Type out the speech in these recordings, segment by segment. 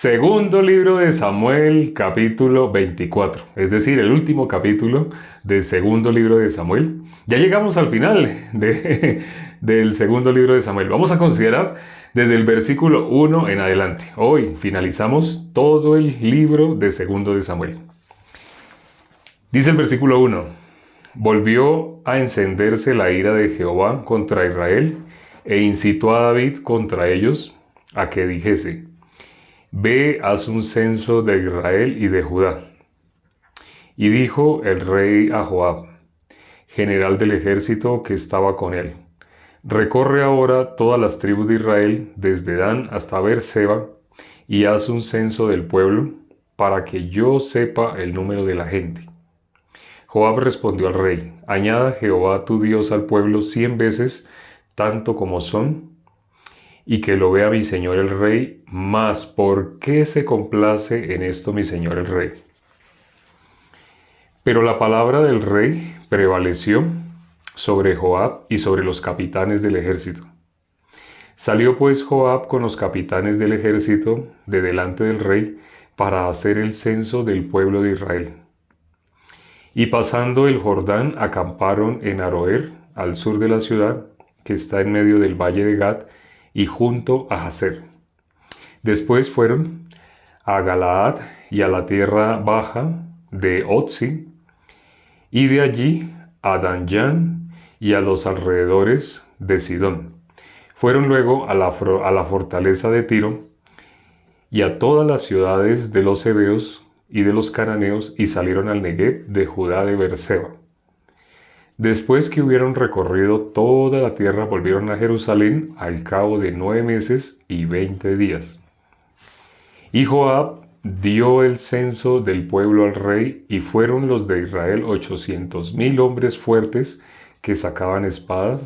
Segundo libro de Samuel, capítulo 24, es decir, el último capítulo del segundo libro de Samuel. Ya llegamos al final del segundo libro de Samuel. Vamos a considerar desde el versículo 1 en adelante. Hoy finalizamos todo el libro de segundo de Samuel. Dice el versículo 1: Volvió a encenderse la ira de Jehová contra Israel e incitó a David contra ellos a que dijese: Ve, haz un censo de Israel y de Judá. Y dijo el rey a Joab, general del ejército que estaba con él: Recorre ahora todas las tribus de Israel, desde Dan hasta Beerseba, y haz un censo del pueblo, para que yo sepa el número de la gente. Joab respondió al rey: Añada Jehová tu Dios al pueblo 100 veces, tanto como son, y que lo vea mi señor el rey. Mas ¿por qué se complace en esto mi señor el rey? Pero la palabra del rey prevaleció sobre Joab y sobre los capitanes del ejército. Salió pues Joab con los capitanes del ejército de delante del rey para hacer el censo del pueblo de Israel. Y pasando el Jordán, acamparon en Aroer, al sur de la ciudad, que está en medio del valle de Gad, y junto a Jazer. Después fueron a Galaad y a la tierra baja de Otzi, y de allí a Danyán y a los alrededores de Sidón. Fueron luego a la fortaleza de Tiro y a todas las ciudades de los heveos y de los cananeos, y salieron al Negev de Judá de Beerseba. Después que hubieron recorrido toda la tierra, volvieron a Jerusalén al cabo de 9 meses y 20 días. Y Joab dio el censo del pueblo al rey, y fueron los de Israel 800,000 hombres fuertes que sacaban espada,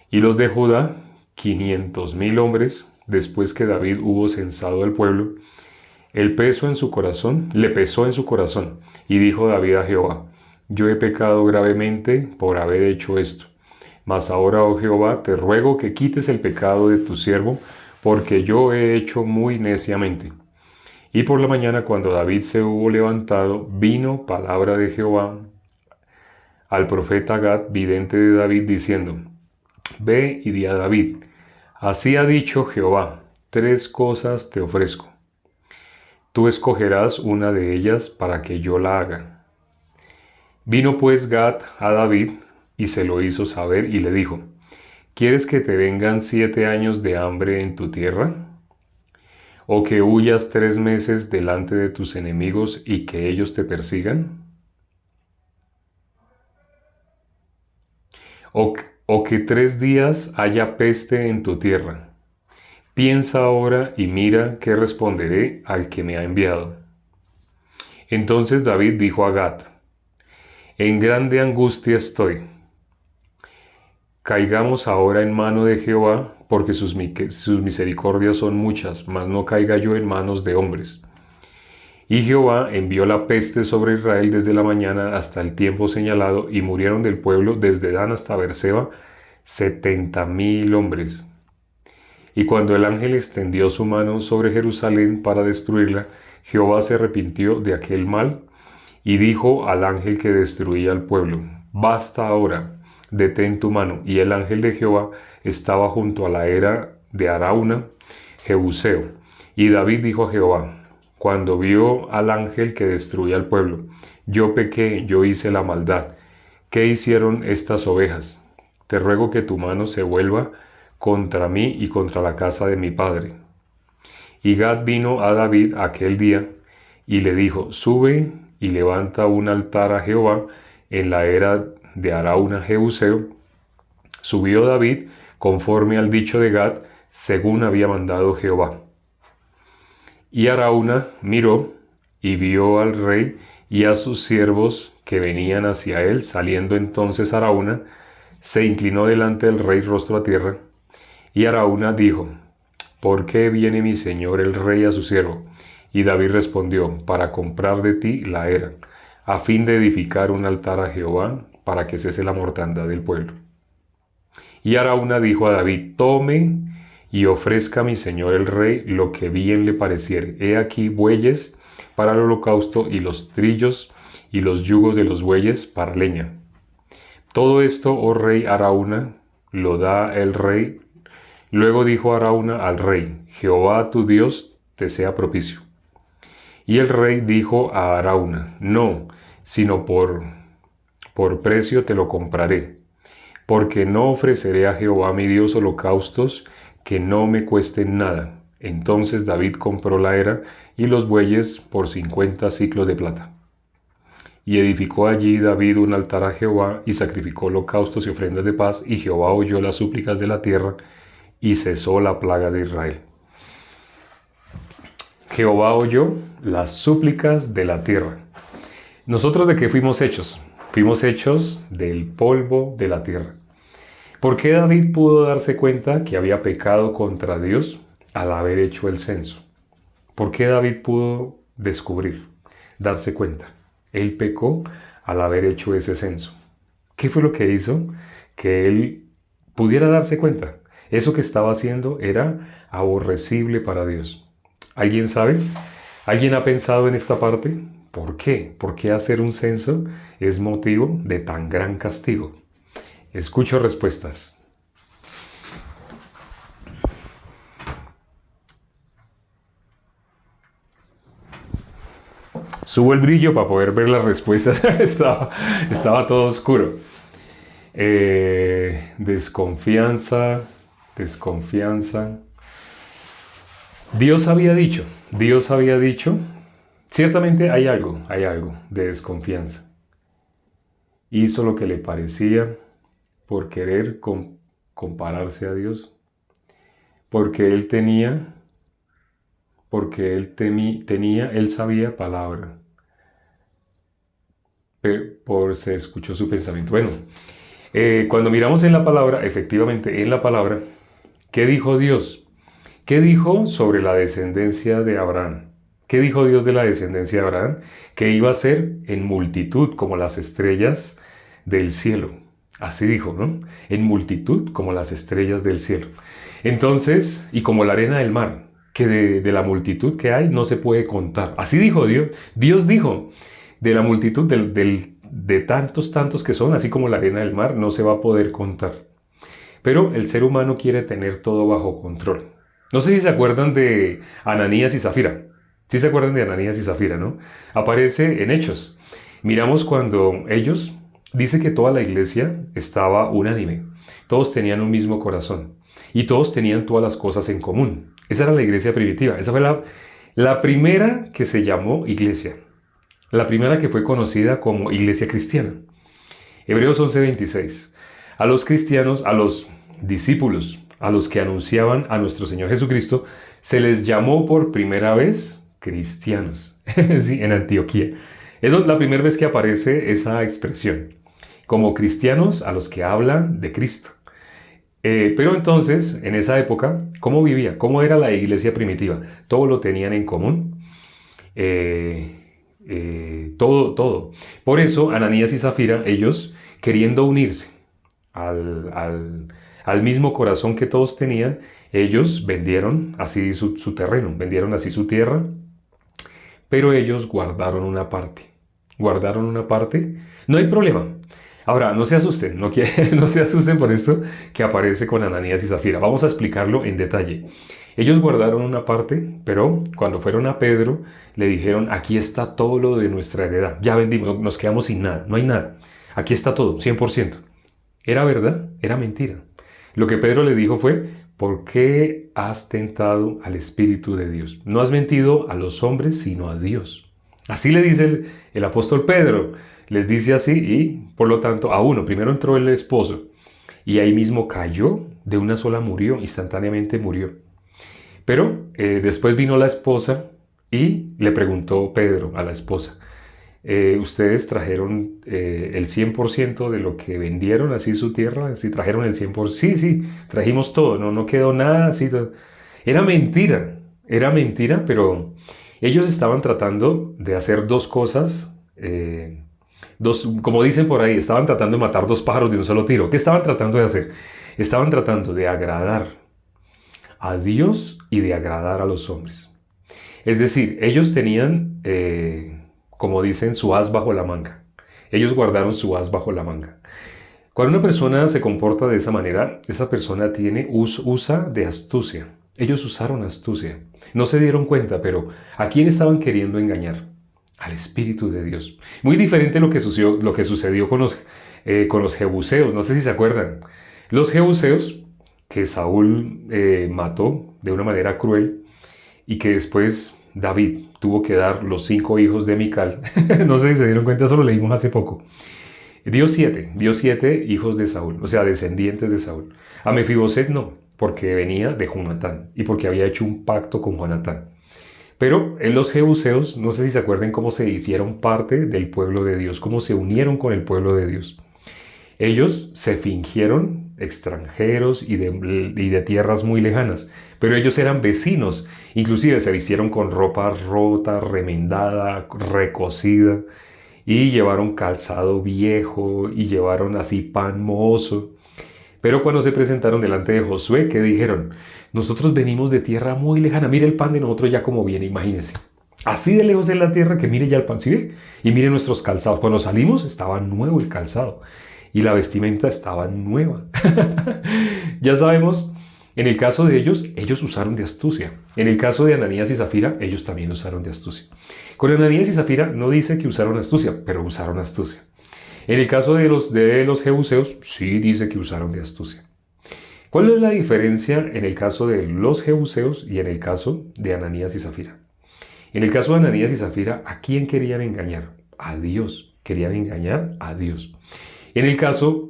y los de Judá 500,000 hombres. Después que David hubo censado el pueblo, le pesó en su corazón, y dijo David a Jehová: Yo he pecado gravemente por haber hecho esto. Mas ahora, oh Jehová, te ruego que quites el pecado de tu siervo, porque yo he hecho muy neciamente. Y por la mañana, cuando David se hubo levantado, vino palabra de Jehová al profeta Gad, vidente de David, diciendo: Ve y di a David: Así ha dicho Jehová, 3 cosas te ofrezco. Tú escogerás una de ellas para que yo la haga. Vino pues Gad a David y se lo hizo saber, y le dijo: ¿Quieres que te vengan 7 años de hambre en tu tierra? ¿O que huyas 3 meses delante de tus enemigos y que ellos te persigan? ¿O que 3 días haya peste en tu tierra? Piensa ahora y mira qué responderé al que me ha enviado. Entonces David dijo a Gad: En grande angustia estoy. Caigamos ahora en mano de Jehová, porque sus misericordias son muchas, mas no caiga yo en manos de hombres. Y Jehová envió la peste sobre Israel desde la mañana hasta el tiempo señalado, y murieron del pueblo desde Dan hasta Beerseba 70,000 hombres. Y cuando el ángel extendió su mano sobre Jerusalén para destruirla, Jehová se arrepintió de aquel mal, y dijo al ángel que destruía al pueblo: Basta ahora, detén tu mano. Y el ángel de Jehová estaba junto a la era de Arauna, Jebuseo. Y David dijo a Jehová, cuando vio al ángel que destruía al pueblo: Yo pequé, yo hice la maldad. ¿Qué hicieron estas ovejas? Te ruego que tu mano se vuelva contra mí y contra la casa de mi padre. Y Gad vino a David aquel día y le dijo: Sube y levanta un altar a Jehová en la era de Arauna Jebuseo. Subió David conforme al dicho de Gad, según había mandado Jehová. Y Arauna miró y vio al rey y a sus siervos que venían hacia él. Saliendo entonces Arauna, se inclinó delante del rey rostro a tierra. Y Arauna dijo: ¿Por qué viene mi señor el rey a su siervo? Y David respondió: Para comprar de ti la era, a fin de edificar un altar a Jehová, para que cese la mortandad del pueblo. Y Arauna dijo a David: Tome y ofrezca a mi señor el rey lo que bien le pareciere. He aquí bueyes para el holocausto y los trillos y los yugos de los bueyes para leña. Todo esto, oh rey Arauna, lo da el rey. Luego dijo Arauna al rey: Jehová tu Dios te sea propicio. Y el rey dijo a Arauna: no, sino por precio te lo compraré, porque no ofreceré a Jehová mi Dios holocaustos que no me cuesten nada. Entonces David compró la era y los bueyes por 50 siclos de plata. Y edificó allí David un altar a Jehová y sacrificó holocaustos y ofrendas de paz, y Jehová oyó las súplicas de la tierra y cesó la plaga de Israel. Jehová oyó las súplicas de la tierra. ¿Nosotros de qué fuimos hechos? Fuimos hechos del polvo de la tierra. ¿Por qué David pudo darse cuenta que había pecado contra Dios al haber hecho el censo? ¿Por qué David pudo descubrir, darse cuenta? Él pecó al haber hecho ese censo. ¿Qué fue lo que hizo que él pudiera darse cuenta? Eso que estaba haciendo era aborrecible para Dios. ¿Alguien sabe? ¿Alguien ha pensado en esta parte? ¿Por qué? ¿Por qué hacer un censo es motivo de tan gran castigo? Escucho respuestas. Subo el brillo para poder ver las respuestas. estaba todo oscuro. Desconfianza. Dios había dicho, ciertamente hay algo de desconfianza. Hizo lo que le parecía por querer compararse a Dios, porque él él sabía palabra, se escuchó su pensamiento. Bueno, cuando miramos en la palabra, efectivamente en la palabra, ¿qué dijo Dios? ¿Qué dijo sobre la descendencia de Abraham? ¿Qué dijo Dios de la descendencia de Abraham? Que iba a ser en multitud como las estrellas del cielo. Así dijo, ¿no? En multitud como las estrellas del cielo. Entonces, y como la arena del mar, que de la multitud que hay no se puede contar. Así dijo Dios. Dios dijo, de la multitud de tantos que son, así como la arena del mar, no se va a poder contar. Pero el ser humano quiere tener todo bajo control. No sé si se acuerdan de Ananías y Zafira. Sí se acuerdan de Ananías y Zafira, ¿no? Aparece en Hechos. Miramos cuando ellos, dice que toda la iglesia estaba unánime. Todos tenían un mismo corazón. Y todos tenían todas las cosas en común. Esa era la iglesia primitiva. Esa fue la primera que se llamó iglesia. La primera que fue conocida como iglesia cristiana. Hebreos 11:26. A los cristianos, a los discípulos, a los que anunciaban a nuestro Señor Jesucristo, se les llamó por primera vez cristianos. Sí, en Antioquía. Es la primera vez que aparece esa expresión. Como cristianos a los que hablan de Cristo. Pero entonces, en esa época, ¿cómo vivía? ¿Cómo era la iglesia primitiva? Todo lo tenían en común. Todo. Por eso, Ananías y Zafira, ellos, queriendo unirse al mismo corazón que todos tenían, ellos vendieron así su terreno, vendieron así su tierra, pero ellos guardaron una parte. No hay problema. Ahora, no se asusten, no se asusten por esto que aparece con Ananías y Zafira. Vamos a explicarlo en detalle. Ellos guardaron una parte, pero cuando fueron a Pedro, le dijeron: aquí está todo lo de nuestra heredad. Ya vendimos, nos quedamos sin nada, no hay nada. Aquí está todo, 100%. ¿Era verdad? Era mentira. Lo que Pedro le dijo fue: ¿por qué has tentado al Espíritu de Dios? No has mentido a los hombres, sino a Dios. Así le dice el apóstol Pedro. Les dice así, y por lo tanto a uno, primero entró el esposo y ahí mismo cayó, de una sola murió, instantáneamente murió. Pero después vino la esposa y le preguntó Pedro a la esposa: ¿ustedes trajeron el 100% de lo que vendieron, así su tierra? ¿Sí trajeron el 100%? Sí, trajimos todo, no quedó nada, así todo. Era mentira, pero ellos estaban tratando de hacer dos cosas. Como dicen por ahí, estaban tratando de matar dos pájaros de un solo tiro. ¿Qué estaban tratando de hacer? Estaban tratando de agradar a Dios y de agradar a los hombres. Es decir, ellos tenían, como dicen, su as bajo la manga. Ellos guardaron su as bajo la manga. Cuando una persona se comporta de esa manera, esa persona usa de astucia. Ellos usaron astucia. No se dieron cuenta, pero ¿a quién estaban queriendo engañar? Al Espíritu de Dios. Muy diferente a lo que sucedió con los jebuseos. No sé si se acuerdan. Los jebuseos que Saúl mató de una manera cruel y que después David tuvo que dar los 5 hijos de Mical. No sé si se dieron cuenta, eso lo leímos hace poco. Dio siete hijos de Saúl, o sea, descendientes de Saúl. A Mefiboset no, porque venía de Jonatán y porque había hecho un pacto con Jonatán. Pero en los jebuseos, no sé si se acuerdan cómo se hicieron parte del pueblo de Dios, cómo se unieron con el pueblo de Dios. Ellos se fingieron extranjeros y de tierras muy lejanas, pero ellos eran vecinos, inclusive se vistieron con ropa rota, remendada, recocida, y llevaron calzado viejo y llevaron así pan mohoso. Pero cuando se presentaron delante de Josué, ¿qué dijeron? Nosotros venimos de tierra muy lejana, mire el pan de nosotros ya como viene, imagínense. Así de lejos en la tierra que mire ya el pan, ¿sí ve? Y mire nuestros calzados. Cuando salimos estaba nuevo el calzado y la vestimenta estaba nueva. Ya sabemos, en el caso de ellos usaron de astucia. En el caso de Ananías y Zafira, ellos también usaron de astucia. Con Ananías y Zafira no dice que usaron astucia, pero usaron astucia. En el caso de los jebuseos, sí dice que usaron de astucia. ¿Cuál es la diferencia en el caso de los jebuseos y en el caso de Ananías y Zafira? En el caso de Ananías y Zafira, ¿a quién querían engañar? A Dios. Querían engañar a Dios. En el caso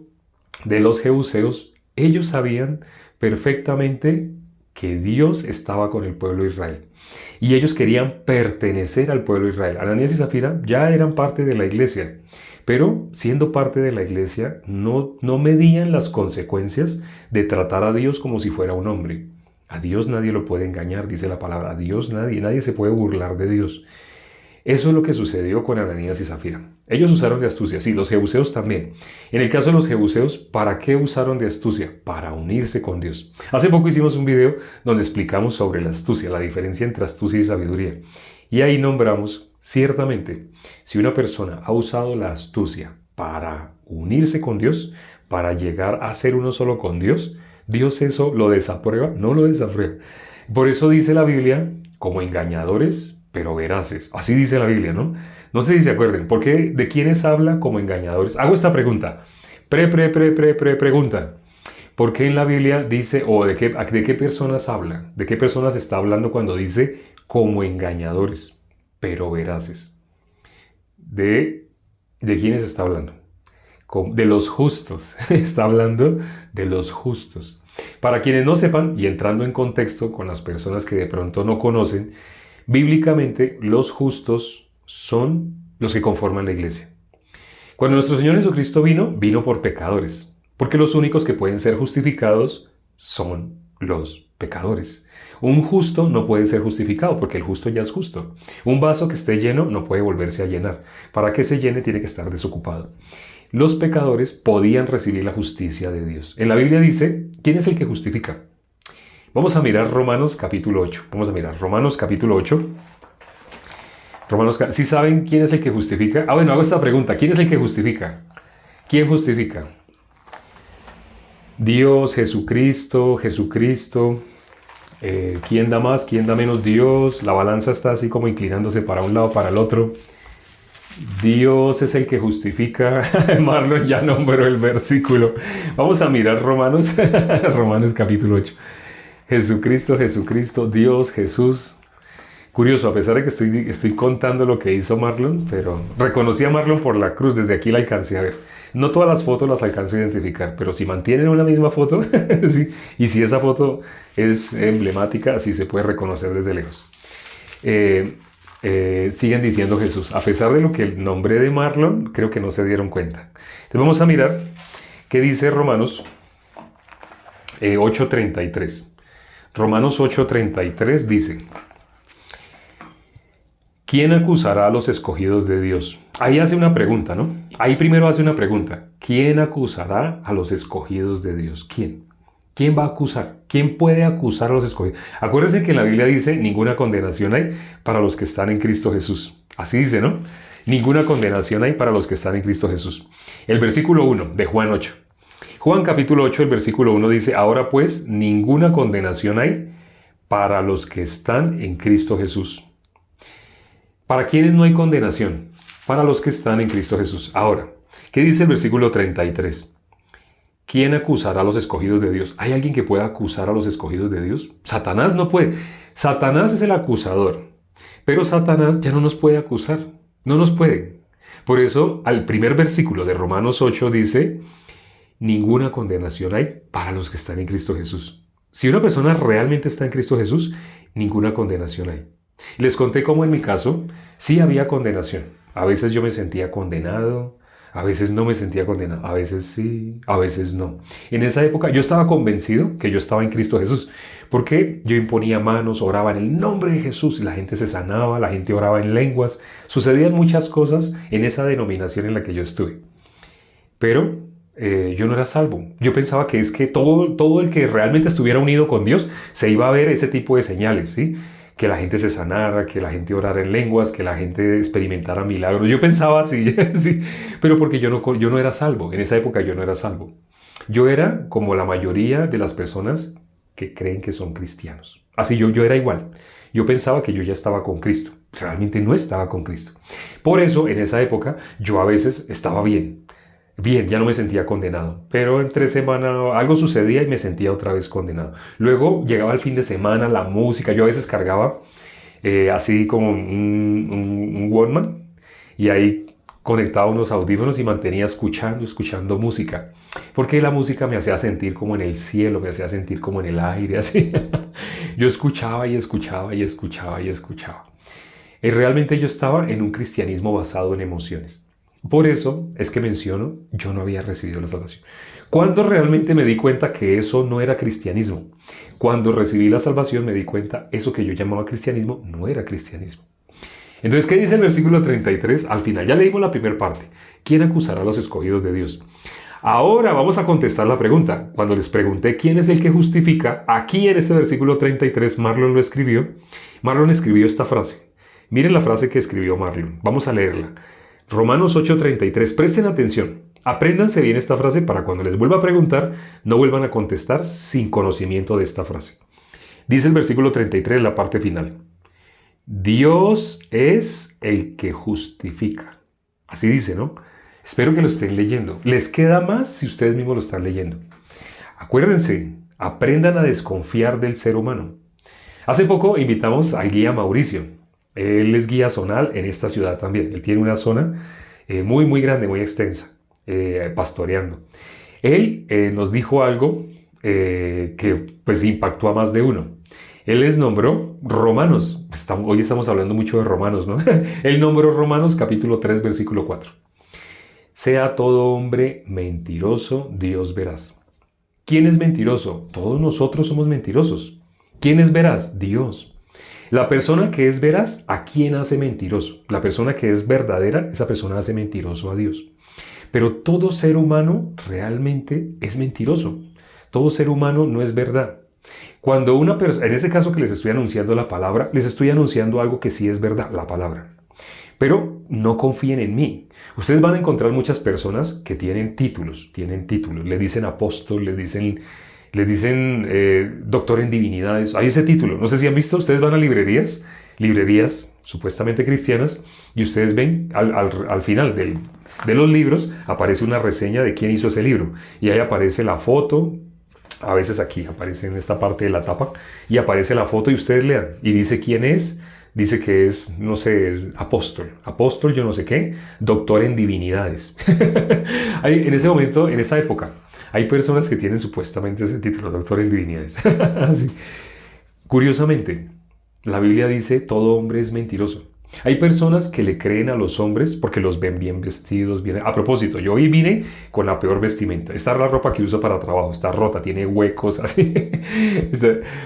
de los jebuseos, ellos sabían perfectamente que Dios estaba con el pueblo de Israel. Y ellos querían pertenecer al pueblo de Israel. Ananías y Zafira ya eran parte de la iglesia, pero siendo parte de la iglesia no medían las consecuencias de tratar a Dios como si fuera un hombre. A Dios nadie lo puede engañar, dice la palabra. A Dios nadie se puede burlar de Dios. Eso es lo que sucedió con Ananías y Zafira. Ellos usaron de astucia, sí, los jebuseos también. En el caso de los jebuseos, ¿para qué usaron de astucia? Para unirse con Dios. Hace poco hicimos un video donde explicamos sobre la astucia, la diferencia entre astucia y sabiduría. Y ahí nombramos, ciertamente, si una persona ha usado la astucia para unirse con Dios, para llegar a ser uno solo con Dios, Dios eso lo desaprueba, no lo desaprueba. Por eso dice la Biblia, como engañadores, pero veraces. Así dice la Biblia, ¿no? No sé si se acuerden. ¿Por qué? ¿De quiénes habla como engañadores? Hago esta pregunta. Pregunta. ¿Por qué en la Biblia dice, o de qué personas habla? ¿De qué personas está hablando cuando dice como engañadores, pero veraces? ¿De quiénes está hablando? De los justos. Está hablando de los justos. Para quienes no sepan, y entrando en contexto con las personas que de pronto no conocen, bíblicamente los justos son los que conforman la iglesia. Cuando nuestro Señor Jesucristo vino por pecadores, porque los únicos que pueden ser justificados son los pecadores. Un justo no puede ser justificado porque el justo ya es justo. Un vaso que esté lleno no puede volverse a llenar. Para que se llene tiene que estar desocupado. Los pecadores podían recibir la justicia de Dios. En la Biblia dice, ¿quién es el que justifica? Vamos a mirar Romanos capítulo 8. Vamos a mirar Romanos capítulo 8. ¿Sí saben quién es el que justifica? Bueno, hago esta pregunta. ¿Quién es el que justifica? ¿Quién justifica? Dios, Jesucristo. ¿Quién da más? ¿Quién da menos? Dios. La balanza está así como inclinándose para un lado, para el otro. Dios es el que justifica. Marlon ya nombró el versículo. Vamos a mirar Romanos. Romanos capítulo 8. Jesucristo, Dios, Jesús. Curioso, a pesar de que estoy contando lo que hizo Marlon, pero reconocí a Marlon por la cruz, desde aquí la alcancé a ver. No todas las fotos las alcanzo a identificar, pero si mantienen una misma foto, sí, y si esa foto es emblemática, así se puede reconocer desde lejos. Siguen diciendo Jesús. A pesar de lo que el nombre de Marlon, creo que no se dieron cuenta. Entonces vamos a mirar qué dice Romanos 8:33. Romanos 8:33 dice: ¿quién acusará a los escogidos de Dios? Ahí hace una pregunta, ¿no? Ahí primero hace una pregunta. ¿Quién acusará a los escogidos de Dios? ¿Quién? ¿Quién va a acusar? ¿Quién puede acusar a los escogidos? Acuérdense que la Biblia dice, ninguna condenación hay para los que están en Cristo Jesús. Así dice, ¿no? Ninguna condenación hay para los que están en Cristo Jesús. El versículo 1 de Juan 8. Juan capítulo 8, el versículo 1 dice, ahora pues, ninguna condenación hay para los que están en Cristo Jesús. ¿Para quiénes no hay condenación? Para los que están en Cristo Jesús. Ahora, ¿qué dice el versículo 33? ¿Quién acusará a los escogidos de Dios? ¿Hay alguien que pueda acusar a los escogidos de Dios? Satanás no puede. Satanás es el acusador. Pero Satanás ya no nos puede acusar. No nos puede. Por eso, al primer versículo de Romanos 8 dice, ninguna condenación hay para los que están en Cristo Jesús. Si una persona realmente está en Cristo Jesús, ninguna condenación hay. Les conté cómo en mi caso sí había condenación. A veces yo me sentía condenado, a veces no me sentía condenado, a veces sí, a veces no. En esa época yo estaba convencido que yo estaba en Cristo Jesús, porque yo imponía manos, oraba en el nombre de Jesús y la gente se sanaba, la gente oraba en lenguas. Sucedían muchas cosas en esa denominación en la que yo estuve. Pero yo no era salvo. Yo pensaba que es que todo el que realmente estuviera unido con Dios se iba a ver ese tipo de señales, ¿sí? Que la gente se sanara, que la gente orara en lenguas, que la gente experimentara milagros. Yo pensaba así, sí, pero porque yo no era salvo. En esa época yo no era salvo. Yo era como la mayoría de las personas que creen que son cristianos. Así yo era igual. Yo pensaba que yo ya estaba con Cristo. Realmente no estaba con Cristo. Por eso, en esa época, yo a veces estaba bien. Bien, ya no me sentía condenado, pero entre semana algo sucedía y me sentía otra vez condenado. Luego llegaba el fin de semana, la música, yo a veces cargaba así como un Walkman y ahí conectaba unos audífonos y mantenía escuchando música, porque la música me hacía sentir como en el cielo, me hacía sentir como en el aire, así. Yo escuchaba y escuchaba y escuchaba y escuchaba. Y realmente yo estaba en un cristianismo basado en emociones. Por eso es que menciono, yo no había recibido la salvación. ¿Cuándo realmente me di cuenta que eso no era cristianismo? Cuando recibí la salvación me di cuenta, eso que yo llamaba cristianismo no era cristianismo. Entonces, ¿qué dice el versículo 33? Al final, ya leímos la primera parte. ¿Quién acusará a los escogidos de Dios? Ahora vamos a contestar la pregunta. Cuando les pregunté quién es el que justifica, aquí en este versículo 33 Marlon lo escribió. Marlon escribió esta frase. Miren la frase que escribió Marlon. Vamos a leerla. Romanos 8:33, presten atención, apréndanse bien esta frase para cuando les vuelva a preguntar, no vuelvan a contestar sin conocimiento de esta frase. Dice el versículo 33, la parte final. Dios es el que justifica. Así dice, ¿no? Espero que lo estén leyendo. Les queda más si ustedes mismos lo están leyendo. Acuérdense, aprendan a desconfiar del ser humano. Hace poco invitamos al guía Mauricio. Él es guía zonal en esta ciudad también. Él tiene una zona muy, muy grande, muy extensa, pastoreando. Él nos dijo algo que pues impactó a más de uno. Él les nombró Romanos. Hoy estamos hablando mucho de Romanos, ¿no? Él nombró Romanos capítulo 3, versículo 4. Sea todo hombre mentiroso, Dios veraz. ¿Quién es mentiroso? Todos nosotros somos mentirosos. ¿Quién es veraz? Dios. La persona que es veraz, ¿a quién hace mentiroso? La persona que es verdadera, esa persona hace mentiroso a Dios. Pero todo ser humano realmente es mentiroso. Todo ser humano no es verdad. Cuando una persona, en ese caso que les estoy anunciando la palabra, les estoy anunciando algo que sí es verdad, la palabra. Pero no confíen en mí. Ustedes van a encontrar muchas personas que tienen títulos, le dicen apóstol, les dicen doctor en divinidades. Hay ese título. No sé si han visto, ustedes van a librerías supuestamente cristianas, y ustedes ven al final de los libros aparece una reseña de quién hizo ese libro. Y ahí aparece la foto, a veces aquí aparece en esta parte de la tapa, y aparece la foto y ustedes lean. Y dice quién es, dice que es, no sé, apóstol yo no sé qué, doctor en divinidades. En ese momento, en esa época, hay personas que tienen supuestamente ese título, doctor en divinidades. Sí. Curiosamente, la Biblia dice, todo hombre es mentiroso. Hay personas que le creen a los hombres porque los ven bien vestidos, bien... A propósito, yo hoy vine con la peor vestimenta. Esta es la ropa que uso para trabajo, está rota, tiene huecos, así.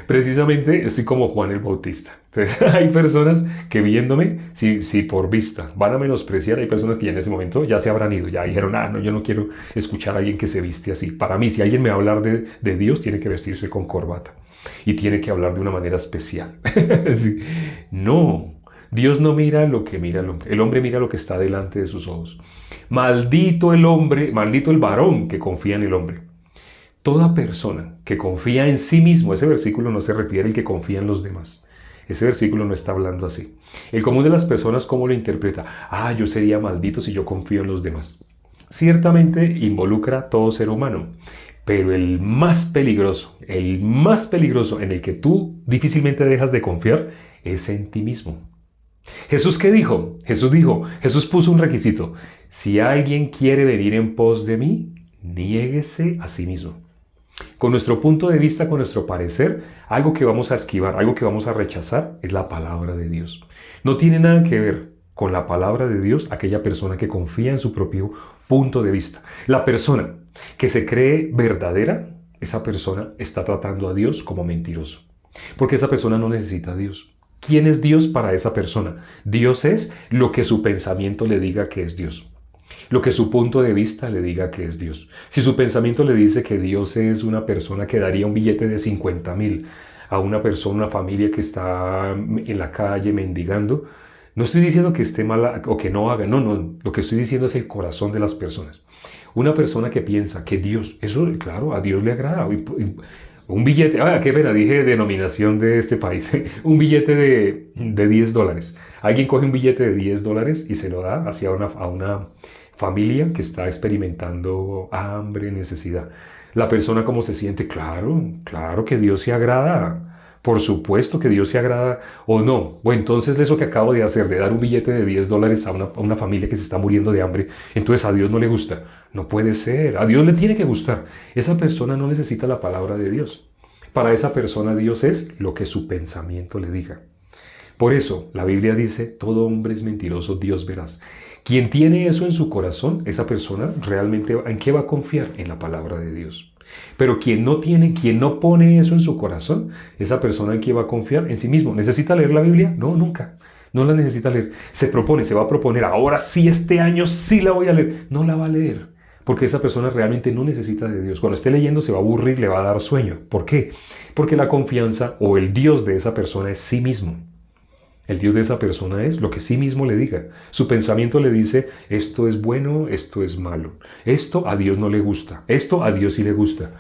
Precisamente estoy como Juan el Bautista. Entonces, hay personas que viéndome, si por vista van a menospreciar, hay personas que ya en ese momento ya se habrán ido, ya dijeron, no, yo no quiero escuchar a alguien que se viste así. Para mí, si alguien me va a hablar de Dios, tiene que vestirse con corbata y tiene que hablar de una manera especial. Sí. No. Dios no mira lo que mira el hombre mira lo que está delante de sus ojos. Maldito el hombre, maldito el varón que confía en el hombre. Toda persona que confía en sí mismo, ese versículo no se refiere al que confía en los demás. Ese versículo no está hablando así. El común de las personas, ¿cómo lo interpreta? Yo sería maldito si yo confío en los demás. Ciertamente involucra a todo ser humano, pero el más peligroso en el que tú difícilmente dejas de confiar es en ti mismo. ¿Jesús qué dijo? Jesús puso un requisito. Si alguien quiere venir en pos de mí, niéguese a sí mismo. Con nuestro punto de vista, con nuestro parecer, algo que vamos a esquivar, algo que vamos a rechazar es la palabra de Dios. No tiene nada que ver con la palabra de Dios aquella persona que confía en su propio punto de vista. La persona que se cree verdadera, esa persona está tratando a Dios como mentiroso. Porque esa persona no necesita a Dios. ¿Quién es Dios para esa persona? Dios es lo que su pensamiento le diga que es Dios. Lo que su punto de vista le diga que es Dios. Si su pensamiento le dice que Dios es una persona que daría un billete de 50,000 a una persona, una familia que está en la calle mendigando, no estoy diciendo que esté mala o que no haga, no, lo que estoy diciendo es el corazón de las personas. Una persona que piensa que Dios, eso claro, a Dios le agrada. Un billete, qué pena, dije denominación de este país, un billete de $10. Alguien coge un billete de $10 y se lo da a una familia que está experimentando hambre, necesidad. La persona cómo se siente, claro que Dios se agrada. Por supuesto que Dios se agrada o no. O entonces eso que acabo de hacer, de dar un billete de $10 a una familia que se está muriendo de hambre, entonces a Dios no le gusta. No puede ser. A Dios le tiene que gustar. Esa persona no necesita la palabra de Dios. Para esa persona Dios es lo que su pensamiento le diga. Por eso la Biblia dice, todo hombre es mentiroso, Dios verás. Quien tiene eso en su corazón, esa persona realmente, ¿en qué va a confiar? En la palabra de Dios. Pero quien no pone eso en su corazón, esa persona en qué va a confiar en sí mismo. ¿Necesita leer la Biblia? No, nunca. No la necesita leer. Se va a proponer, ahora sí, este año sí la voy a leer. No la va a leer. Porque esa persona realmente no necesita de Dios. Cuando esté leyendo se va a aburrir, le va a dar sueño. ¿Por qué? Porque la confianza o el Dios de esa persona es sí mismo. El Dios de esa persona es lo que sí mismo le diga. Su pensamiento le dice, esto es bueno, esto es malo. Esto a Dios no le gusta, esto a Dios sí le gusta.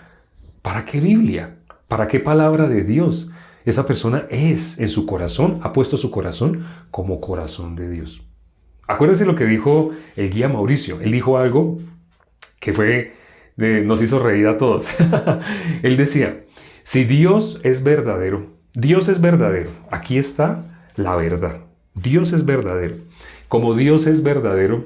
¿Para qué Biblia? ¿Para qué palabra de Dios? Esa persona es en su corazón, ha puesto su corazón como corazón de Dios. Acuérdense lo que dijo el guía Mauricio. Él dijo algo que nos hizo reír a todos. Él decía, si Dios es verdadero, aquí está la verdad. Dios es verdadero. Como Dios es verdadero,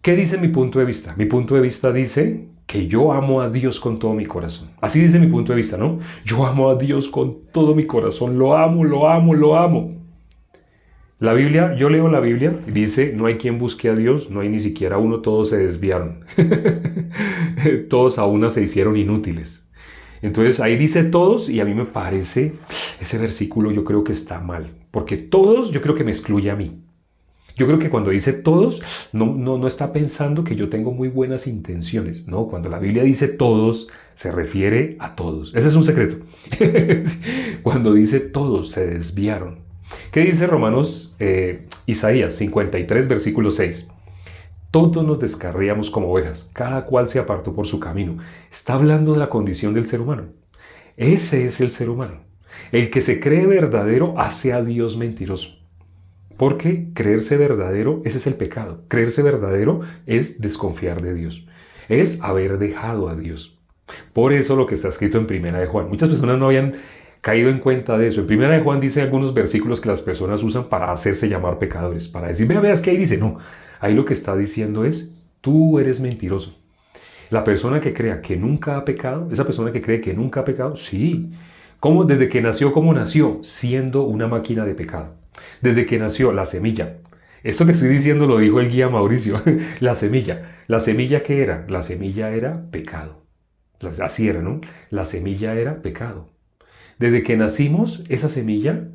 ¿qué dice mi punto de vista? Mi punto de vista dice que yo amo a Dios con todo mi corazón. Así dice mi punto de vista, ¿no? Yo amo a Dios con todo mi corazón. Lo amo, lo amo, lo amo. La Biblia, yo leo la Biblia y dice, no hay quien busque a Dios, no hay ni siquiera uno, todos se desviaron. Todos a una se hicieron inútiles. Entonces ahí dice todos y a mí me parece, ese versículo yo creo que está mal, porque todos yo creo que me excluye a mí. Yo creo que cuando dice todos, no está pensando que yo tengo muy buenas intenciones. No, cuando la Biblia dice todos, se refiere a todos. Ese es un secreto. Cuando dice todos, se desviaron. ¿Qué dice Isaías 53, versículo 6? Todos nos descarríamos como ovejas, cada cual se apartó por su camino. Está hablando de la condición del ser humano. Ese es el ser humano. El que se cree verdadero hace a Dios mentiroso. Porque creerse verdadero, ese es el pecado. Creerse verdadero es desconfiar de Dios. Es haber dejado a Dios. Por eso lo que está escrito en Primera de Juan. Muchas personas no habían caído en cuenta de eso. En Primera de Juan dice algunos versículos que las personas usan para hacerse llamar pecadores. Para decir, veas que ahí dice, no. Ahí lo que está diciendo es, tú eres mentiroso. La persona que crea que nunca ha pecado, esa persona que cree que nunca ha pecado, sí. ¿Cómo? Desde que nació, ¿cómo nació? Siendo una máquina de pecado. Desde que nació la semilla. Esto que estoy diciendo lo dijo el guía Mauricio. La semilla. ¿La semilla qué era? La semilla era pecado. Así era, ¿no? La semilla era pecado. Desde que nacimos, esa semilla,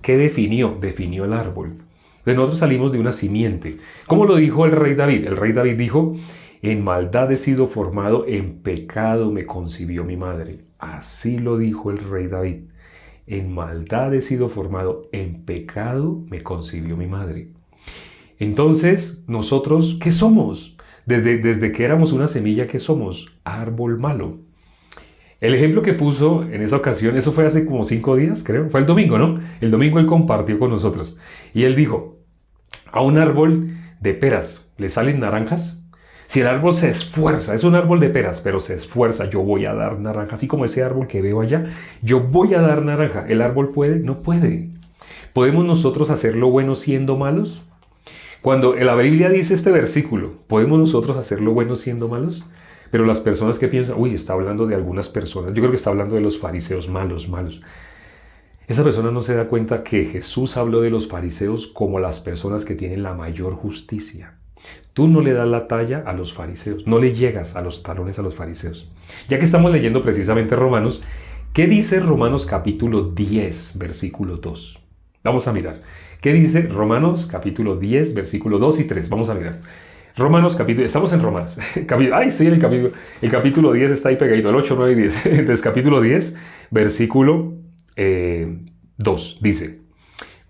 ¿qué definió? Definió el árbol. De nosotros salimos de una simiente. ¿Cómo lo dijo el rey David? El rey David dijo, en maldad he sido formado, en pecado me concibió mi madre. Así lo dijo el rey David. En maldad he sido formado, en pecado me concibió mi madre. Entonces, nosotros, ¿qué somos? Desde que éramos una semilla, ¿qué somos? Árbol malo. El ejemplo que puso en esa ocasión, eso fue hace como 5 días, creo, fue el domingo, ¿no? El domingo él compartió con nosotros. Y él dijo, a un árbol de peras, ¿le salen naranjas? Si el árbol se esfuerza, es un árbol de peras, pero se esfuerza, yo voy a dar naranja, así como ese árbol que veo allá, yo voy a dar naranja. ¿El árbol puede? No puede. ¿Podemos nosotros hacer lo bueno siendo malos? Cuando la Biblia dice este versículo, ¿podemos nosotros hacer lo bueno siendo malos? Pero las personas que piensan, uy, está hablando de algunas personas, yo creo que está hablando de los fariseos malos. Esa persona no se da cuenta que Jesús habló de los fariseos como las personas que tienen la mayor justicia. Tú no le das la talla a los fariseos, no le llegas a los talones a los fariseos. Ya que estamos leyendo precisamente Romanos, ¿qué dice Romanos capítulo 10, versículo 2? Vamos a mirar. ¿Qué dice Romanos capítulo 10, versículo 2 y 3? Vamos a mirar. Romanos capítulo, estamos en Romanos. Ay, sí, el capítulo 10 está ahí pegadito, el 8, 9 y 10. Entonces, capítulo 10, versículo 2, dice,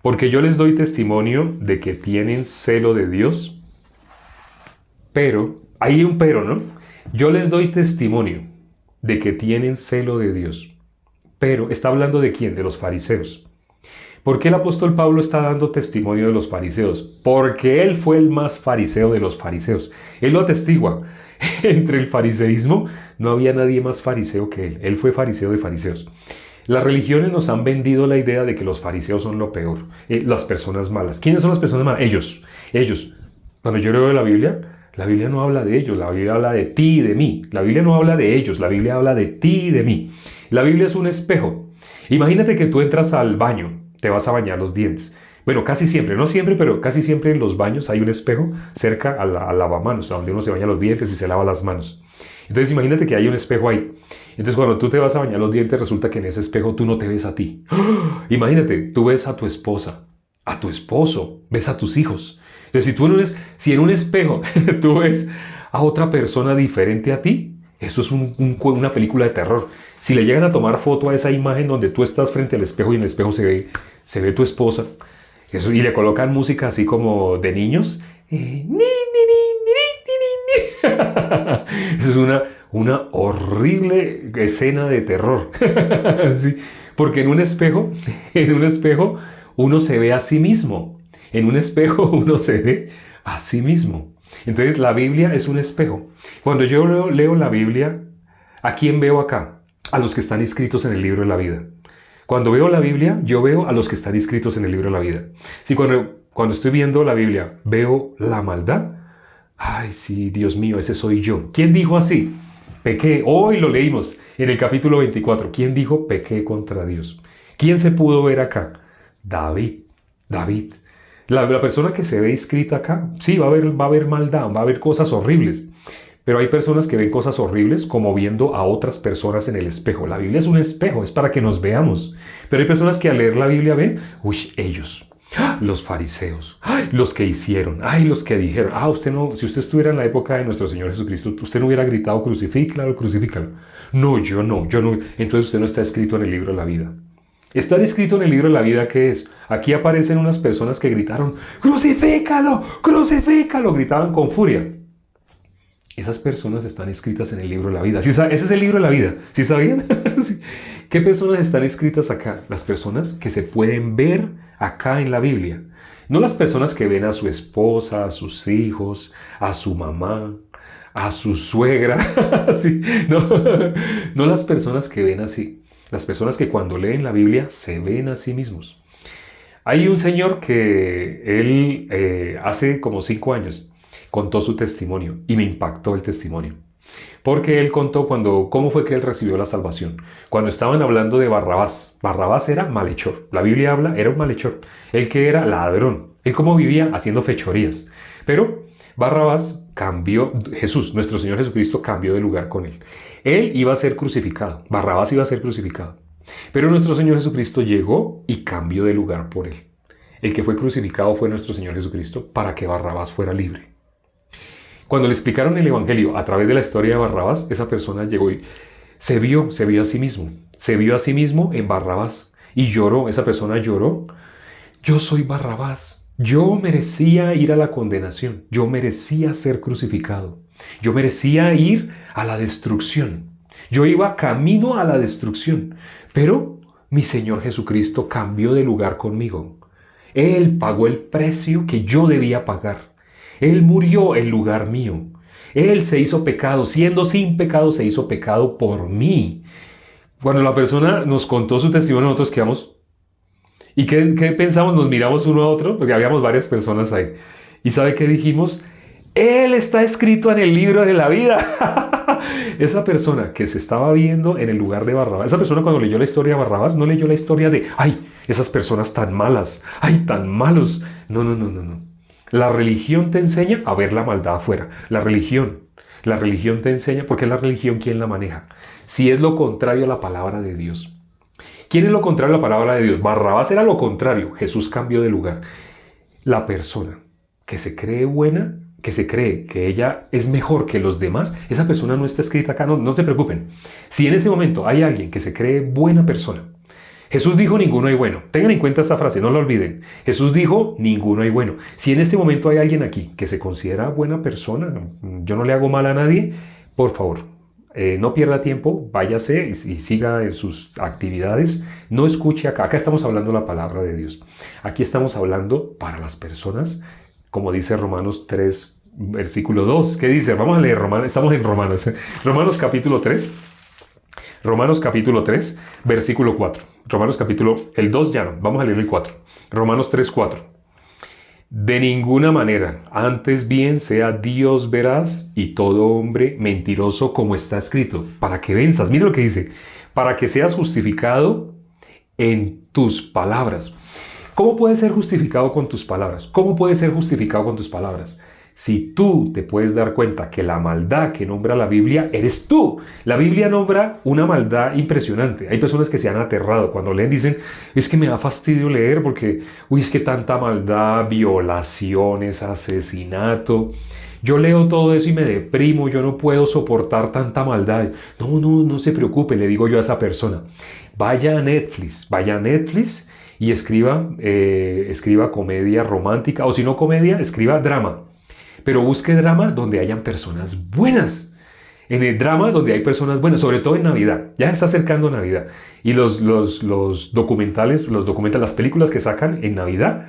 porque yo les doy testimonio de que tienen celo de Dios, pero, hay un pero, ¿no? Yo les doy testimonio de que tienen celo de Dios, pero, ¿está hablando de quién? De los fariseos. ¿Por qué el apóstol Pablo está dando testimonio de los fariseos? Porque él fue el más fariseo de los fariseos. Él lo atestigua. Entre el fariseísmo no había nadie más fariseo que él. Él fue fariseo de fariseos. Las religiones nos han vendido la idea de que los fariseos son lo peor. Las personas malas. ¿Quiénes son las personas malas? Ellos. Cuando yo leo la Biblia no habla de ellos. La Biblia habla de ti y de mí. La Biblia no habla de ellos. La Biblia habla de ti y de mí. La Biblia es un espejo. Imagínate que tú entras al baño. Te vas a bañar los dientes. Bueno, casi siempre, no siempre, pero casi siempre en los baños hay un espejo cerca al lavamanos, donde uno se baña los dientes y se lava las manos. Entonces imagínate que hay un espejo ahí. Entonces cuando tú te vas a bañar los dientes, resulta que en ese espejo tú no te ves a ti. ¡Oh! Imagínate, tú ves a tu esposa, a tu esposo, ves a tus hijos. Entonces si en un espejo tú ves a otra persona diferente a ti, eso es una película de terror. Si le llegan a tomar foto a esa imagen donde tú estás frente al espejo y en el espejo se ve tu esposa, eso, y le colocan música así como de niños, es una horrible escena de terror. Sí, porque en un espejo uno se ve a sí mismo. En un espejo uno se ve a sí mismo. Entonces la Biblia es un espejo. Cuando yo leo la Biblia, ¿a quién veo acá? A los que están inscritos en el libro de la vida. Cuando veo la Biblia, yo veo a los que están inscritos en el libro de la vida. Si cuando estoy viendo la Biblia veo la maldad, ay, sí, Dios mío, ese soy yo. ¿Quién dijo así? Pequé. Hoy lo leímos en el capítulo 24. ¿Quién dijo pequé contra Dios? ¿Quién se pudo ver acá? David. La persona que se ve inscrita acá, sí, va a haber maldad, va a haber cosas horribles. Pero hay personas que ven cosas horribles como viendo a otras personas en el espejo. La Biblia es un espejo, es para que nos veamos. Pero hay personas que al leer la Biblia ven, uy, ellos, los fariseos, los que hicieron, los que dijeron, usted no, si usted estuviera en la época de nuestro Señor Jesucristo, usted no hubiera gritado, crucifícalo. No, yo no. Entonces usted no está escrito en el libro de la vida. Estar escrito en el libro de la vida, ¿qué es? Aquí aparecen unas personas que gritaron, crucifícalo, gritaban con furia. Esas personas están escritas en el libro de la vida. ¿Sí, ese es el libro de la vida. ¿Sí sabían? Sí. ¿Qué personas están escritas acá? Las personas que se pueden ver acá en la Biblia. No las personas que ven a su esposa, a sus hijos, a su mamá, a su suegra. Sí. No las personas que ven así. Las personas que cuando leen la Biblia se ven a sí mismos. Hay un señor que él hace como 5 años contó su testimonio y me impactó el testimonio. Porque él contó cómo fue que él recibió la salvación. Cuando estaban hablando de Barrabás. Barrabás era malhechor. La Biblia habla, era un malhechor. Él que era ladrón. Él cómo vivía haciendo fechorías. Pero Barrabás cambió, Jesús, nuestro Señor Jesucristo, cambió de lugar con él. Él iba a ser crucificado. Barrabás iba a ser crucificado. Pero nuestro Señor Jesucristo llegó y cambió de lugar por él. El que fue crucificado fue nuestro Señor Jesucristo para que Barrabás fuera libre. Cuando le explicaron el Evangelio a través de la historia de Barrabás, esa persona llegó y se vio a sí mismo. Se vio a sí mismo en Barrabás y lloró. Esa persona lloró. Yo soy Barrabás. Yo merecía ir a la condenación. Yo merecía ser crucificado. Yo merecía ir a la destrucción. Yo iba camino a la destrucción. Pero mi Señor Jesucristo cambió de lugar conmigo. Él pagó el precio que yo debía pagar. Él murió en lugar mío. Él se hizo pecado, siendo sin pecado, se hizo pecado por mí. Cuando la persona nos contó su testimonio, nosotros quedamos, ¿y qué pensamos? Nos miramos uno a otro, porque habíamos varias personas ahí. ¿Y sabe qué dijimos? Él está escrito en el libro de la vida. Esa persona que se estaba viendo en el lugar de Barrabás, esa persona cuando leyó la historia de Barrabás, no leyó la historia de, ay, esas personas tan malas, ay, tan malos. No. La religión te enseña a ver la maldad afuera. La religión te enseña, porque es la religión quien la maneja. Si es lo contrario a la palabra de Dios. ¿Quién es lo contrario a la palabra de Dios? Barrabás era lo contrario. Jesús cambió de lugar. La persona que se cree buena, que se cree que ella es mejor que los demás, esa persona no está escrita acá. No se preocupen. Si en ese momento hay alguien que se cree buena persona, Jesús dijo, ninguno hay bueno. Tengan en cuenta esta frase, no la olviden. Jesús dijo, ninguno hay bueno. Si en este momento hay alguien aquí que se considera buena persona, yo no le hago mal a nadie, por favor, no pierda tiempo, váyase y siga en sus actividades. No escuche acá. Acá estamos hablando la palabra de Dios. Aquí estamos hablando para las personas, como dice Romanos 3, versículo 2. ¿Qué dice? Vamos a leer Romanos. Estamos en Romanos. Romanos capítulo 3. Romanos capítulo 3, versículo 4. Romanos capítulo, el 2 ya no, vamos a leer el 4. Romanos 3, 4. De ninguna manera, antes bien sea Dios veraz y todo hombre mentiroso como está escrito, para que venzas. Mira lo que dice, para que seas justificado en tus palabras. ¿Cómo puedes ser justificado con tus palabras? ¿Cómo puedes ser justificado con tus palabras? Si tú te puedes dar cuenta que la maldad que nombra la Biblia eres tú. La Biblia nombra una maldad impresionante. Hay personas que se han aterrado cuando leen, dicen, es que me da fastidio leer porque, es que tanta maldad, violaciones, asesinato. Yo leo todo eso y me deprimo, yo no puedo soportar tanta maldad. No se preocupe, le digo yo a esa persona. Vaya a Netflix y escriba comedia romántica, o si no comedia, escriba drama. Pero busque drama donde hayan personas buenas. En el drama donde hay personas buenas, sobre todo en Navidad. Ya está acercando Navidad. Y los documentales, las películas que sacan en Navidad,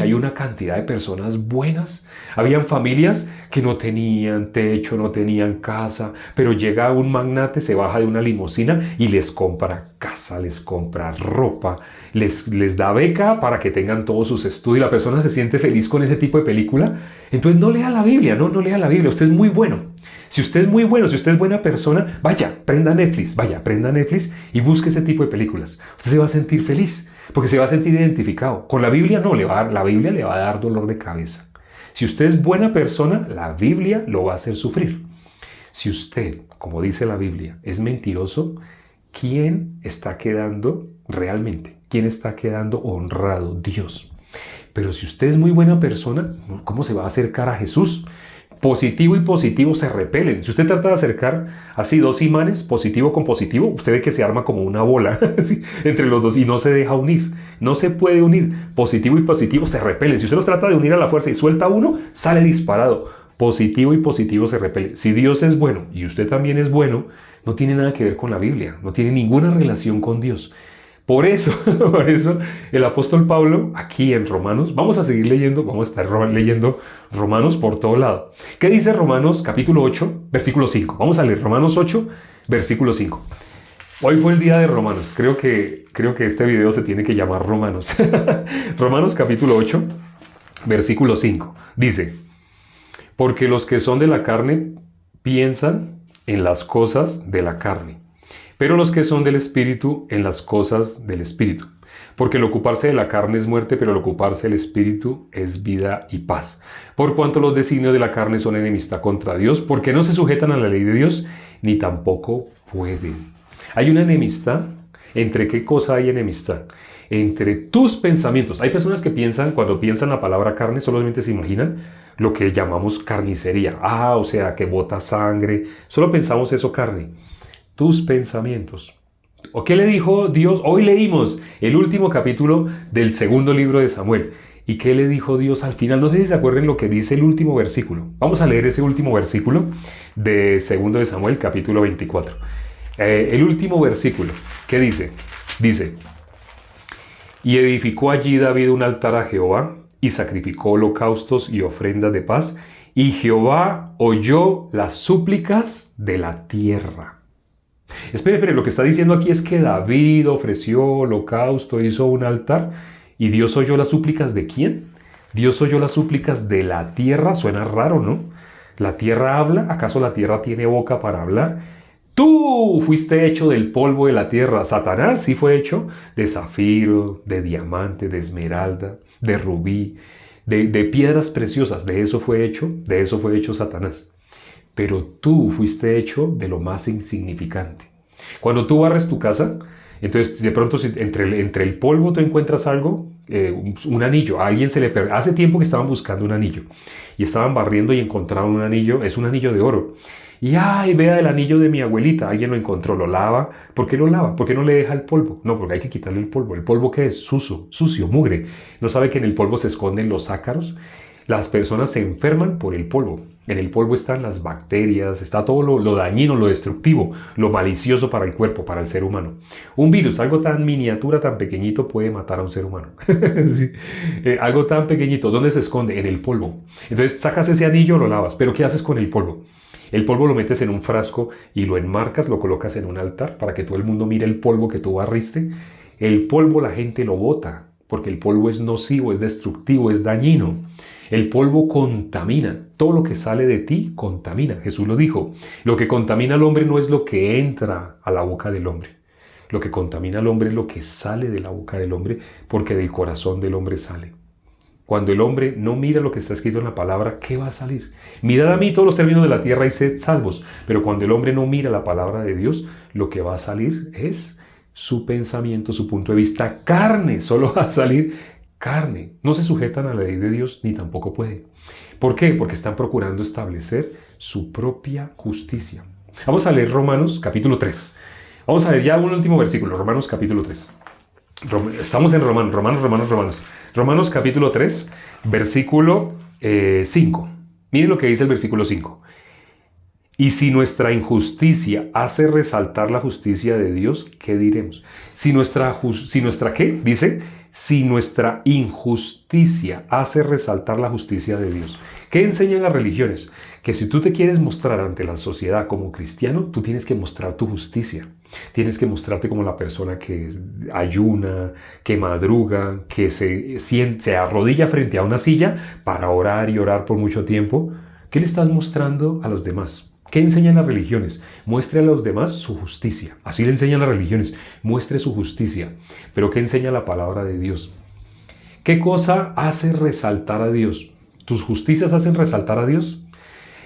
hay una cantidad de personas buenas. Habían familias que no tenían techo, no tenían casa, pero llega un magnate, se baja de una limusina y les compra casa, les compra ropa, les da beca para que tengan todos sus estudios. La persona se siente feliz con ese tipo de película. Entonces no lea la Biblia, no lea la Biblia. Usted es muy bueno. Si usted es muy bueno, si usted es buena persona, prenda Netflix y busque ese tipo de películas. Usted se va a sentir feliz porque se va a sentir identificado. Con la Biblia no, la Biblia le va a dar dolor de cabeza. Si usted es buena persona, la Biblia lo va a hacer sufrir. Si usted, como dice la Biblia, es mentiroso, ¿quién está quedando realmente? ¿Quién está quedando honrado? Dios. Pero si usted es muy buena persona, ¿cómo se va a acercar a Jesús? Positivo y positivo se repelen. Si usted trata de acercar así dos imanes, positivo con positivo, usted ve que se arma como una bola entre los dos y no se deja unir. No se puede unir. Positivo y positivo se repelen. Si usted los trata de unir a la fuerza y suelta uno, sale disparado. Positivo y positivo se repelen. Si Dios es bueno y usted también es bueno, no tiene nada que ver con la Biblia. No tiene ninguna relación con Dios. Por eso el apóstol Pablo, aquí en Romanos, vamos a seguir leyendo, vamos a estar leyendo Romanos por todo lado. ¿Qué dice Romanos capítulo 8, versículo 5? Vamos a leer Romanos 8, versículo 5. Hoy fue el día de Romanos. Creo que este video se tiene que llamar Romanos. Romanos capítulo 8, versículo 5. Dice, porque los que son de la carne piensan en las cosas de la carne, pero los que son del Espíritu en las cosas del Espíritu. Porque el ocuparse de la carne es muerte, pero el ocuparse del Espíritu es vida y paz. Por cuanto los designios de la carne son enemistad contra Dios, porque no se sujetan a la ley de Dios, ni tampoco pueden. Hay una enemistad. ¿Entre qué cosa hay enemistad? Entre tus pensamientos. Hay personas que piensan, cuando piensan la palabra carne, solamente se imaginan lo que llamamos carnicería. O sea, que bota sangre. Solo pensamos eso, carne. Tus pensamientos. ¿O qué le dijo Dios? Hoy leímos el último capítulo del segundo libro de Samuel. ¿Y qué le dijo Dios al final? No sé si se acuerdan lo que dice el último versículo. Vamos a leer ese último versículo de segundo de Samuel, capítulo 24. El último versículo, ¿qué dice? Dice: y edificó allí David un altar a Jehová, y sacrificó holocaustos y ofrendas de paz, y Jehová oyó las súplicas de la tierra. Espere, lo que está diciendo aquí es que David ofreció holocausto, hizo un altar, y Dios oyó las súplicas ¿de quién? Dios oyó las súplicas de la tierra. Suena raro, ¿no? ¿La tierra habla? ¿Acaso la tierra tiene boca para hablar? Tú fuiste hecho del polvo de la tierra. Satanás sí fue hecho de zafiro, de diamante, de esmeralda, de rubí, de piedras preciosas. De eso fue hecho Satanás. Pero tú fuiste hecho de lo más insignificante. Cuando tú barres tu casa, entonces de pronto entre el polvo tú encuentras algo, un anillo. A alguien se le perdió. Hace tiempo que estaban buscando un anillo y estaban barriendo y encontraron un anillo. Es un anillo de oro. Y vea el anillo de mi abuelita. Alguien lo encontró, lo lava. ¿Por qué lo lava? ¿Por qué no le deja el polvo? No, porque hay que quitarle el polvo. ¿El polvo qué es? Sucio, mugre. ¿No sabe que en el polvo se esconden los ácaros? Las personas se enferman por el polvo. En el polvo están las bacterias, está todo lo dañino, lo destructivo, lo malicioso para el cuerpo, para el ser humano. Un virus, algo tan miniatura, tan pequeñito, puede matar a un ser humano. Sí. Algo tan pequeñito, ¿dónde se esconde? En el polvo. Entonces sacas ese anillo, lo lavas, pero ¿qué haces con el polvo? El polvo lo metes en un frasco y lo enmarcas, lo colocas en un altar para que todo el mundo mire el polvo que tú barriste. El polvo la gente lo bota, porque el polvo es nocivo, es destructivo, es dañino. El polvo contamina. Todo lo que sale de ti contamina. Jesús lo dijo. Lo que contamina al hombre no es lo que entra a la boca del hombre. Lo que contamina al hombre es lo que sale de la boca del hombre, porque del corazón del hombre sale. Cuando el hombre no mira lo que está escrito en la palabra, ¿qué va a salir? Mirad a mí todos los términos de la tierra y sed salvos. Pero cuando el hombre no mira la palabra de Dios, lo que va a salir es su pensamiento, su punto de vista, carne. Solo va a salir carne. No se sujetan a la ley de Dios ni tampoco pueden. ¿Por qué? Porque están procurando establecer su propia justicia. Vamos a leer Romanos capítulo 3. Vamos a leer ya un último versículo, Romanos capítulo 3. Estamos en Romanos. Romanos capítulo 3, versículo 5. Miren lo que dice el versículo 5. Y si nuestra injusticia hace resaltar la justicia de Dios, ¿qué diremos? Si nuestra ¿qué? Dice, si nuestra injusticia hace resaltar la justicia de Dios. ¿Qué enseñan las religiones? Que si tú te quieres mostrar ante la sociedad como cristiano, tú tienes que mostrar tu justicia. Tienes que mostrarte como la persona que ayuna, que madruga, que se arrodilla frente a una silla para orar y orar por mucho tiempo. ¿Qué le estás mostrando a los demás? ¿Qué enseñan las religiones? Muestre a los demás su justicia. Así le enseñan las religiones. Muestre su justicia. Pero ¿qué enseña la palabra de Dios? ¿Qué cosa hace resaltar a Dios? ¿Tus justicias hacen resaltar a Dios?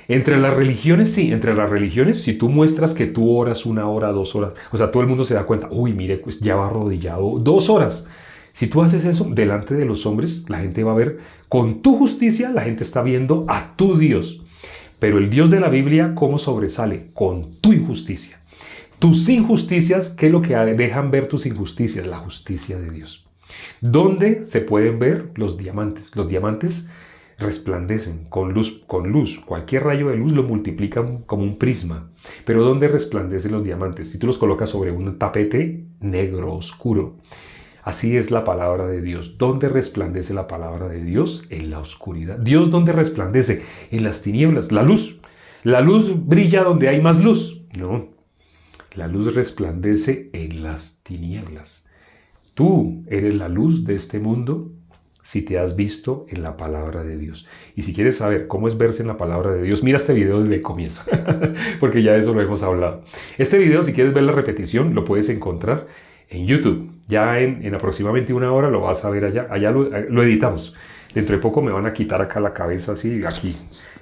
Entre las religiones, sí. Entre las religiones, si tú muestras que tú oras 1 hora, 2 horas, o sea, todo el mundo se da cuenta, uy, mire, pues ya va arrodillado 2 horas. Si tú haces eso delante de los hombres, la gente va a ver, con tu justicia, la gente está viendo a tu Dios. Pero el Dios de la Biblia, ¿cómo sobresale? Con tu injusticia. Tus injusticias, ¿qué es lo que dejan ver tus injusticias? La justicia de Dios. ¿Dónde se pueden ver los diamantes? Los diamantes resplandecen con luz. Cualquier rayo de luz lo multiplican como un prisma. Pero ¿dónde resplandecen los diamantes? Si tú los colocas sobre un tapete negro, oscuro. Así es la palabra de Dios. ¿Dónde resplandece la palabra de Dios? En la oscuridad. ¿Dios dónde resplandece? En las tinieblas. La luz. ¿La luz brilla donde hay más luz? No. La luz resplandece en las tinieblas. Tú eres la luz de este mundo. si te has visto en la palabra de Dios. Y si quieres saber cómo es verse en la palabra de Dios, mira este video desde el comienzo, porque ya de eso lo hemos hablado. Este video, si quieres ver la repetición, lo puedes encontrar en YouTube. Ya en aproximadamente una hora lo vas a ver allá. Allá lo editamos. Dentro de poco me van a quitar acá la cabeza así, aquí.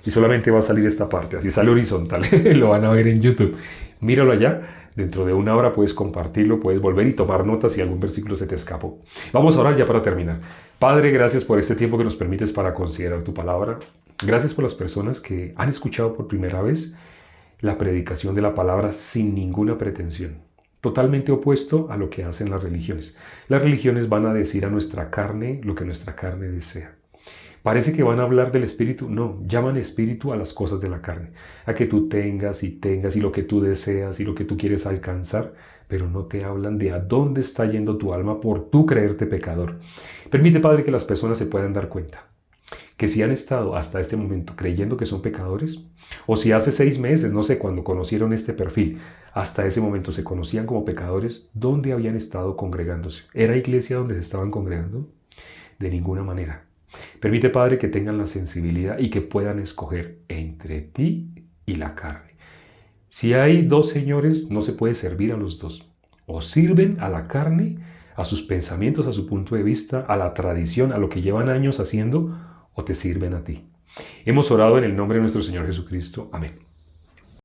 Y solamente va a salir esta parte, así sale horizontal. Lo van a ver en YouTube. Míralo allá. Dentro de una hora puedes compartirlo, puedes volver y tomar notas si algún versículo se te escapó. Vamos a orar ya para terminar. Padre, gracias por este tiempo que nos permites para considerar tu palabra. Gracias por las personas que han escuchado por primera vez la predicación de la palabra sin ninguna pretensión. Totalmente opuesto a lo que hacen las religiones. Las religiones van a decir a nuestra carne lo que nuestra carne desea. Parece que van a hablar del espíritu. No, llaman espíritu a las cosas de la carne. A que tú tengas y lo que tú deseas y lo que tú quieres alcanzar, pero no te hablan de a dónde está yendo tu alma por tú creerte pecador. Permite, Padre, que las personas se puedan dar cuenta que si han estado hasta este momento creyendo que son pecadores, o si hace 6 meses, no sé, cuando conocieron este perfil, hasta ese momento se conocían como pecadores, ¿dónde habían estado congregándose? ¿Era iglesia donde se estaban congregando? De ninguna manera. Permite, Padre, que tengan la sensibilidad y que puedan escoger entre ti y la carne. Si hay 2 señores, no se puede servir a los 2. O sirven a la carne, a sus pensamientos, a su punto de vista, a la tradición, a lo que llevan años haciendo, o te sirven a ti. Hemos orado en el nombre de nuestro Señor Jesucristo. Amén.